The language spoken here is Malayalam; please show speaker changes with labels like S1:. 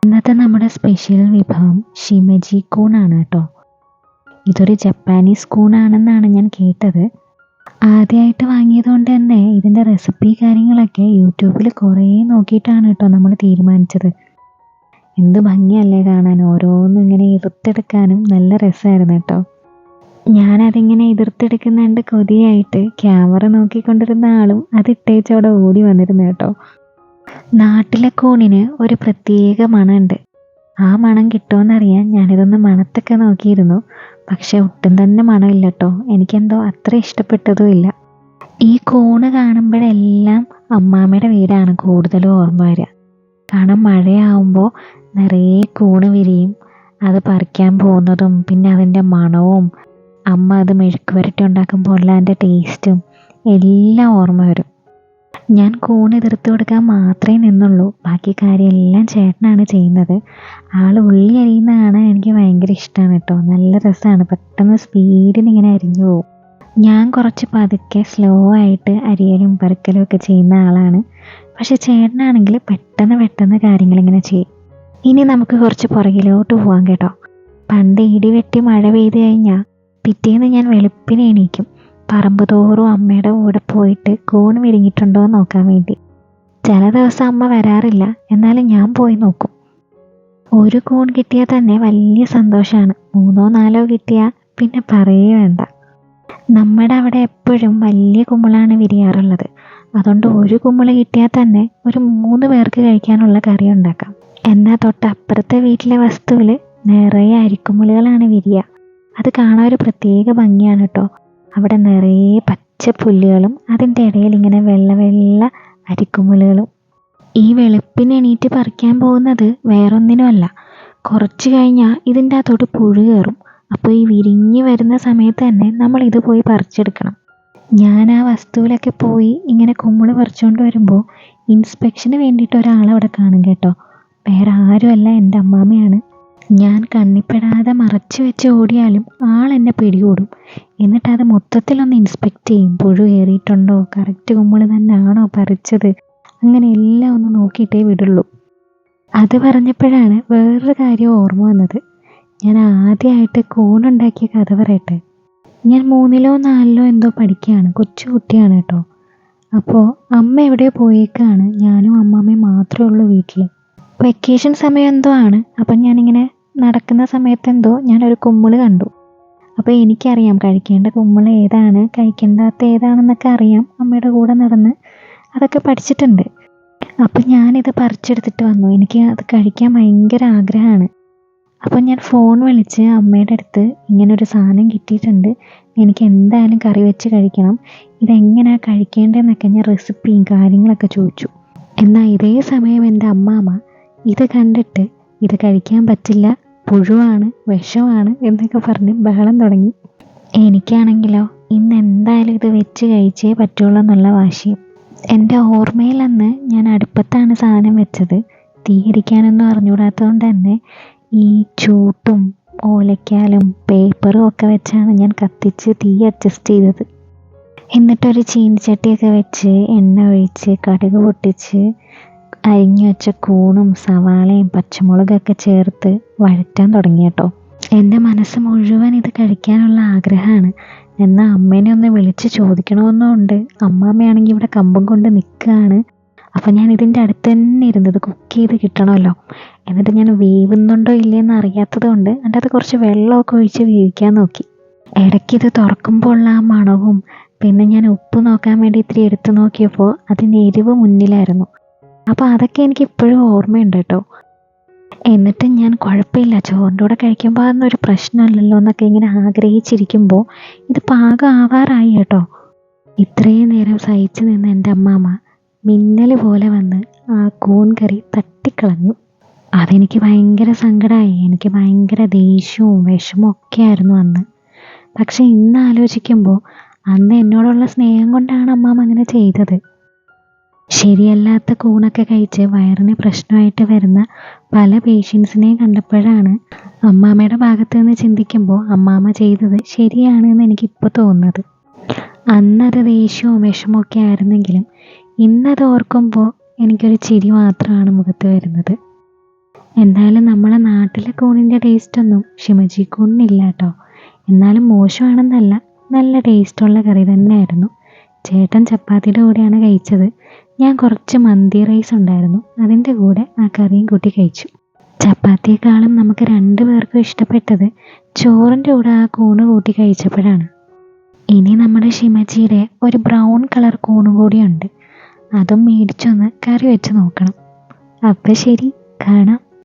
S1: ഇന്നത്തെ നമ്മുടെ സ്പെഷ്യൽ വിഭവം ഷിമജി കൂണാണ് കേട്ടോ. ഇതൊരു ജപ്പാനീസ് കൂണാണെന്നാണ് ഞാൻ കേട്ടത്. ആദ്യമായിട്ട് വാങ്ങിയതുകൊണ്ട് തന്നെ ഇതിൻ്റെ റെസിപ്പി കാര്യങ്ങളൊക്കെ യൂട്യൂബിൽ കുറേ നോക്കിയിട്ടാണ് കേട്ടോ നമ്മൾ തീരുമാനിച്ചത്. എന്ത് ഭംഗിയല്ലേ കാണാൻ, ഓരോന്നും ഇങ്ങനെ എതിർത്തെടുക്കാനും നല്ല രസമായിരുന്നു കേട്ടോ. ഞാനതിങ്ങനെ എതിർത്തെടുക്കുന്നുണ്ട് കൊതിയായിട്ട് ക്യാമറ നോക്കിക്കൊണ്ടിരുന്ന ആളും അതിട്ടേച്ചവിടെ ഓടി വന്നിരുന്നു കേട്ടോ. നാട്ടിലെ കൂണിന് ഒരു പ്രത്യേക മണമുണ്ട്. ആ മണം കിട്ടുമെന്നറിയാൻ ഞാനിതൊന്ന് മണത്തൊക്കെ നോക്കിയിരുന്നു. പക്ഷെ ഒട്ടും തന്നെ മണമില്ല കേട്ടോ. എനിക്കെന്തോ അത്ര ഇഷ്ടപ്പെട്ടതുമില്ല. ഈ കൂണ് കാണുമ്പോഴെല്ലാം അമ്മാമ്മയുടെ വീടാണ് കൂടുതലും ഓർമ്മ വരിക. കാരണം മഴയാവുമ്പോൾ നിറയെ കൂണ് വിരിയും. അത് പറിക്കാൻ പോകുന്നതും പിന്നെ അതിൻ്റെ മണവും അമ്മ അത് മെഴുക്ക് പുരട്ടി ഉണ്ടാക്കുമ്പോൾ ഉള്ള അതിൻ്റെ ടേസ്റ്റും എല്ലാം ഓർമ്മ വരും. ഞാൻ കൂണ് എതിർത്ത് കൊടുക്കാൻ മാത്രമേ നിന്നുള്ളൂ. ബാക്കി കാര്യമെല്ലാം ചേട്ടനാണ് ചെയ്യുന്നത്. ആൾ ഉള്ളി അരിയുന്ന കാണാൻ എനിക്ക് ഭയങ്കര ഇഷ്ടമാണ് കേട്ടോ. നല്ല രസമാണ്. പെട്ടെന്ന് സ്പീഡിന് ഇങ്ങനെ അരിഞ്ഞു പോകും. ഞാൻ കുറച്ച് പതുക്കെ സ്ലോ ആയിട്ട് അരിയലും പറിക്കലും ഒക്കെ ചെയ്യുന്ന ആളാണ്. പക്ഷെ ചേട്ടനാണെങ്കിൽ പെട്ടെന്ന് കാര്യങ്ങളിങ്ങനെ ചെയ്യും. ഇനി നമുക്ക് കുറച്ച് പുറകിലോട്ട് പോകാം കേട്ടോ. പണ്ട് ഇടിവെട്ടി മഴ പെയ്ത് കഴിഞ്ഞാൽ പിറ്റേന്ന് ഞാൻ വെളുപ്പിനെ എണീക്കും. പറമ്പ് തോറും അമ്മയുടെ കൂടെ പോയിട്ട് കൂൺ വിരിഞ്ഞിട്ടുണ്ടോ എന്ന് നോക്കാൻ വേണ്ടി. ചില ദിവസം അമ്മ വരാറില്ല, എന്നാലും ഞാൻ പോയി നോക്കും. ഒരു കൂൺ കിട്ടിയാൽ തന്നെ വലിയ സന്തോഷമാണ്. 3 or 4 കിട്ടിയാൽ പിന്നെ പറയേ വേണ്ട. നമ്മുടെ അവിടെ എപ്പോഴും വലിയ കുമ്പിളാണ് വിരിയാറുള്ളത്. അതുകൊണ്ട് ഒരു കുമ്പിള് കിട്ടിയാൽ തന്നെ ഒരു 3 പേർക്ക് കഴിക്കാനുള്ള കറി ഉണ്ടാക്കാം. എന്നാൽ തൊട്ടപ്പുറത്തെ വീട്ടിലെ വസ്തുവിൽ നിറയെ അരിക്കുമ്പിളുകളാണ് വിരിയുക. അത് കാണാൻ ഒരു പ്രത്യേക ഭംഗിയാണ് കേട്ടോ. അവിടെ നിറയെ പച്ച പുല്ലുകളും അതിൻ്റെ ഇടയിൽ ഇങ്ങനെ വെള്ള അരിക്കുമ്പിളുകളും. ഈ വെളുപ്പിന് എണീറ്റ് പറിക്കാൻ പോകുന്നത് വേറൊന്നിനുമല്ല, കുറച്ച് കഴിഞ്ഞാൽ ഇതിൻ്റെ അകത്തോട്ട് പുഴു കയറും. അപ്പോൾ ഈ വിരിഞ്ഞ് വരുന്ന സമയത്ത് തന്നെ നമ്മൾ ഇത് പോയി പറിച്ചെടുക്കണം. ഞാൻ ആ വസ്തുവിലൊക്കെ പോയി ഇങ്ങനെ കുമ്പിള് പറിച്ചുകൊണ്ട് വരുമ്പോൾ ഇൻസ്പെക്ഷന് വേണ്ടിയിട്ട് ഒരാളവിടെ കാണും കേട്ടോ. വേറെ ആരുമല്ല, എൻ്റെ അമ്മാമ്മയാണ്. ഞാൻ കണ്ണിപ്പെടാതെ മറച്ചു വെച്ച് ഓടിയാലും ആളെന്നെ പിടികൂടും. എന്നിട്ട് അത് മൊത്തത്തിലൊന്ന് ഇൻസ്പെക്റ്റ് ചെയ്യും. പുഴു കയറിയിട്ടുണ്ടോ, കറക്റ്റ് കുമ്പിള് തന്നെ ആണോ പറിച്ചത്, അങ്ങനെ എല്ലാം ഒന്ന് നോക്കിയിട്ടേ വിടുള്ളൂ. അത് പറഞ്ഞപ്പോഴാണ് വേറൊരു കാര്യം ഓർമ്മ വന്നത്. ഞാൻ ആദ്യമായിട്ട് കൂണുണ്ടാക്കിയ കഥ പറയട്ടെ. ഞാൻ 3 or 4 എന്തോ പഠിക്കുകയാണ്. കൊച്ചു കുട്ടിയാണ് കേട്ടോ. അപ്പോൾ അമ്മ എവിടെയോ പോയേക്കാണ്. ഞാനും അമ്മാമ്മയും മാത്രമേ ഉള്ളൂ വീട്ടിൽ. വെക്കേഷൻ സമയം എന്തോ ആണ്. അപ്പം ഞാനിങ്ങനെ നടക്കുന്ന സമയത്ത് എന്തോ ഞാനൊരു കുമ്പിള് കണ്ടു. അപ്പോൾ എനിക്കറിയാം കഴിക്കേണ്ട കുമ്പിള് ഏതാണ് കഴിക്കേണ്ടാത്ത ഏതാണെന്നൊക്കെ അറിയാം. അമ്മയുടെ കൂടെ നടന്ന് അതൊക്കെ പഠിച്ചിട്ടുണ്ട്. അപ്പം ഞാനിത് പറിച്ചെടുത്തിട്ട് വന്നു. എനിക്ക് അത് കഴിക്കാൻ ഭയങ്കര ആഗ്രഹമാണ്. അപ്പം ഞാൻ ഫോൺ വിളിച്ച് അമ്മയുടെ അടുത്ത് ഇങ്ങനൊരു സാധനം കിട്ടിയിട്ടുണ്ട്, എനിക്ക് എന്തായാലും കറി വെച്ച് കഴിക്കണം, ഇതെങ്ങനെയാണ് കഴിക്കേണ്ടതെന്നൊക്കെ ഞാൻ റെസിപ്പിയും കാര്യങ്ങളൊക്കെ ചോദിച്ചു. എന്നാൽ ഇതേ സമയം എൻ്റെ അമ്മാമ്മ ഇത് കണ്ടിട്ട് ഇത് കഴിക്കാൻ പറ്റില്ല, പുഴുവാണ്, വിഷമാണ് എന്നൊക്കെ പറഞ്ഞ് ബഹളം തുടങ്ങി. എനിക്കാണെങ്കിലോ ഇന്ന് എന്തായാലും ഇത് വെച്ച് കഴിച്ചേ പറ്റുള്ളൂ എന്നുള്ള വാശിയും. എൻ്റെ ഓർമ്മയിൽ അന്ന് ഞാൻ അടുപ്പത്താണ് സാധനം വെച്ചത്. തീ അടിക്കാനൊന്നും അറിഞ്ഞുകൂടാത്തതുകൊണ്ട് തന്നെ ഈ ചൂട്ടും ഓലക്കാലും പേപ്പറും ഒക്കെ വെച്ചാണ് ഞാൻ കത്തിച്ച് തീ അഡ്ജസ്റ്റ് ചെയ്തത്. എന്നിട്ടൊരു ചീനിച്ചട്ടിയൊക്കെ വെച്ച് എണ്ണ ഒഴിച്ച് കടുക് പൊട്ടിച്ച് അരിഞ്ഞു വെച്ച കൂണും സവാളയും പച്ചമുളകൊക്കെ ചേർത്ത് വഴറ്റാൻ തുടങ്ങി കേട്ടോ. എൻ്റെ മനസ്സ് മുഴുവൻ ഇത് കഴിക്കാനുള്ള ആഗ്രഹമാണ്. എന്നാൽ അമ്മേനെ ഒന്ന് വിളിച്ച് ചോദിക്കണമെന്നുണ്ട്. അമ്മാമ്മയാണെങ്കിൽ ഇവിടെ കമ്പം കൊണ്ട് നിൽക്കുകയാണ്. അപ്പം ഞാൻ ഇതിൻ്റെ അടുത്ത് തന്നെ ഇരുന്നത് കുക്ക് ചെയ്ത് കിട്ടണമല്ലോ. എന്നിട്ട് ഞാൻ വേവുന്നുണ്ടോ ഇല്ലയെന്ന് അറിയാത്തത് കൊണ്ട് അതിൻ്റെ അത് കുറച്ച് വെള്ളമൊക്കെ ഒഴിച്ച് വേവിക്കാൻ നോക്കി. ഇടയ്ക്കിത് തുറക്കുമ്പോൾ ഉള്ള ആ മണവും പിന്നെ ഞാൻ ഉപ്പ് നോക്കാൻ വേണ്ടി ഇത്തിരി എടുത്ത് നോക്കിയപ്പോൾ അതിൻ്റെ എരിവ് മുന്നിലായിരുന്നു. അപ്പോൾ അതൊക്കെ എനിക്ക് ഇപ്പോഴും ഓർമ്മയുണ്ട് കേട്ടോ. എന്നിട്ട് ഞാൻ കുഴപ്പമില്ല, ചോറിൻ്റെ കൂടെ കഴിക്കുമ്പോൾ അതൊന്നൊരു പ്രശ്നമല്ലല്ലോ എന്നൊക്കെ ഇങ്ങനെ ആഗ്രഹിച്ചിരിക്കുമ്പോൾ ഇത് പാകം ആവാറായി കേട്ടോ. ഇത്രയും നേരം സഹിച്ചു നിന്ന് എൻ്റെ അമ്മാമ്മ മിന്നൽ പോലെ വന്ന് ആ കൂൺ കറി തട്ടിക്കളഞ്ഞു. അതെനിക്ക് ഭയങ്കര സങ്കടമായി. എനിക്ക് ഭയങ്കര ദേഷ്യവും വിഷമവും ഒക്കെ ആയിരുന്നു അന്ന്. പക്ഷെ ഇന്ന് ആലോചിക്കുമ്പോൾ അന്ന് എന്നോടുള്ള സ്നേഹം കൊണ്ടാണ് അമ്മാമ്മ അങ്ങനെ ചെയ്തത്. ശരിയല്ലാത്ത കൂണൊക്കെ കഴിച്ച് വയറിന് പ്രശ്നമായിട്ട് വരുന്ന പല പേഷ്യൻസിനെയും കണ്ടപ്പോഴാണ് അമ്മാമ്മയുടെ ഭാഗത്ത് നിന്ന് ചിന്തിക്കുമ്പോൾ അമ്മാമ്മ ചെയ്തത് ശരിയാണ് എന്ന് എനിക്കിപ്പോൾ തോന്നുന്നത്. അന്നത് ദേഷ്യവും വിഷമമൊക്കെ ആയിരുന്നെങ്കിലും ഇന്നത് ഓർക്കുമ്പോൾ എനിക്കൊരു ചിരി മാത്രമാണ് മുഖത്ത് വരുന്നത്. എന്തായാലും നമ്മളെ നാട്ടിലെ കൂണിൻ്റെ ടേസ്റ്റൊന്നും ഷിമജി കൂണിനില്ല കേട്ടോ. എന്നാലും മോശമാണെന്നല്ല, നല്ല ടേസ്റ്റുള്ള കറി തന്നെയായിരുന്നു. ചേട്ടൻ ചപ്പാത്തിയുടെ കൂടെയാണ് കഴിച്ചത്. ഞാൻ കുറച്ച് മന്തി റൈസ് ഉണ്ടായിരുന്നു, അതിൻ്റെ കൂടെ ആ കറിയും കൂട്ടി കഴിച്ചു. ചപ്പാത്തിയേക്കാളും നമുക്ക് 2 പേർക്കും ഇഷ്ടപ്പെട്ടത് ചോറിൻ്റെ കൂടെ ആ കൂണ് കൂട്ടി കഴിച്ചപ്പോഴാണ്. ഇനി നമ്മുടെ ഷിമജിയുടെ ഒരു ബ്രൗൺ കളർ കൂണും കൂടിയുണ്ട്. അതും മേടിച്ചൊന്ന് കറി വെച്ച് നോക്കണം. അപ്പം ശരി, കാണാം.